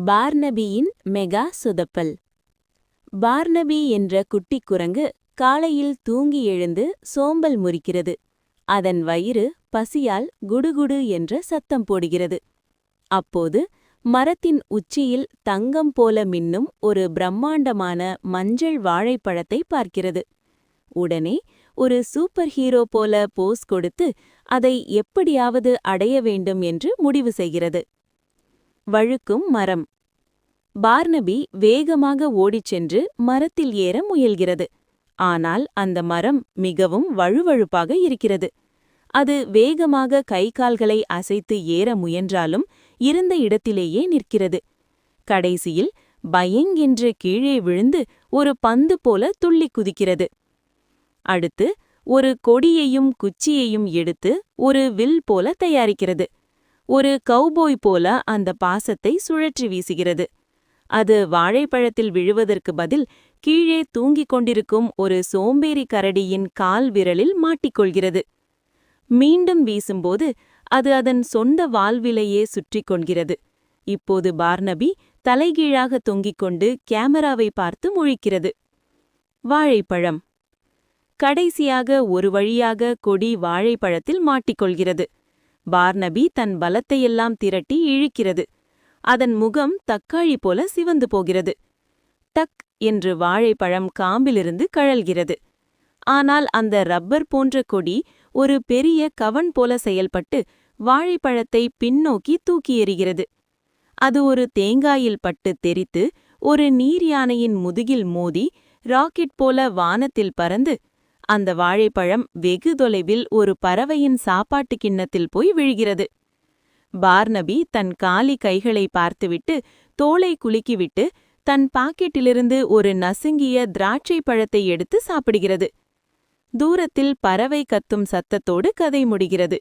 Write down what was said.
பார்னபியின் mega சொதப்பல். பார்னபி என்ற குட்டிக் குரங்கு காலையில் தூங்கி எழுந்து சோம்பல் முறிக்கிறது. அதன் வயிறு பசியால் குடுகுடு என்ற சத்தம் போடுகிறது. அப்போது மரத்தின் உச்சியில் தங்கம் போல மின்னும் ஒரு பிரம்மாண்டமான மஞ்சள் வாழைப்பழத்தை பார்க்கிறது. உடனே ஒரு சூப்பர் ஹீரோ போல போஸ் கொடுத்து அதை எப்படியாவது அடைய வேண்டும் என்று முடிவு செய்கிறது. வழுக்கும் மரம். பார்னபி வேகமாக ஓடிச் சென்று மரத்தில் ஏற முயல்கிறது. ஆனால் அந்த மரம் மிகவும் வழுவழுப்பாக இருக்கிறது. அது வேகமாக கை கால்களை அசைத்து ஏற முயன்றாலும் இருந்த இடத்திலேயே நிற்கிறது. கடைசியில் பயங்கென்று கீழே விழுந்து ஒரு பந்து போல துள்ளிக் குதிக்கிறது. அடுத்து ஒரு கொடியையும் குச்சியையும் எடுத்து ஒரு வில் போல தயாரிக்கிறது. ஒரு கௌபோய் போல அந்த பாசத்தை சுழற்றி வீசுகிறது. அது வாழைப்பழத்தில் விழுவதற்கு பதில் கீழே தூங்கிக் கொண்டிருக்கும் ஒரு சோம்பேறி கரடியின் கால் விரலில் மாட்டிக்கொள்கிறது. மீண்டும் வீசும்போது அது அதன் சொந்த வால்விலையே சுற்றி கொள்கிறது. இப்போது பார்னபி தலைகீழாக தொங்கிக் கொண்டு கேமராவை பார்த்து முழிக்கிறது. வாழைப்பழம். கடைசியாக ஒரு வழியாக கொடி வாழைப்பழத்தில் மாட்டிக்கொள்கிறது. பார்னபி தன் பலத்தையெல்லாம் திரட்டி இழுக்கிறது. அதன் முகம் தக்காளி போல சிவந்து போகிறது. டக் என்று வாழைப்பழம் காம்பிலிருந்து கழல்கிறது. ஆனால் அந்த ரப்பர் போன்ற கொடி ஒரு பெரிய கவன் போல செயல்பட்டு வாழைப்பழத்தை பின்னோக்கி தூக்கி எறிகிறது. அது ஒரு தேங்காயில் பட்டு தெறித்து ஒரு நீர் யானையின் முதுகில் மோதி ராக்கெட் போல வானத்தில் பறந்து அந்த வாழைப்பழம் வெகு தொலைவில் ஒரு பறவையின் சாப்பாட்டு கிண்ணத்தில் போய் விழுகிறது. பார்னபி தன் காலி கைகளை பார்த்துவிட்டு தோளை குலுக்கிவிட்டு தன் பாக்கெட்டிலிருந்து ஒரு நசுங்கிய திராட்சை பழத்தை எடுத்து சாப்பிடுகிறது. தூரத்தில் பறவை கத்தும் சத்தத்தோடு கதை முடிகிறது.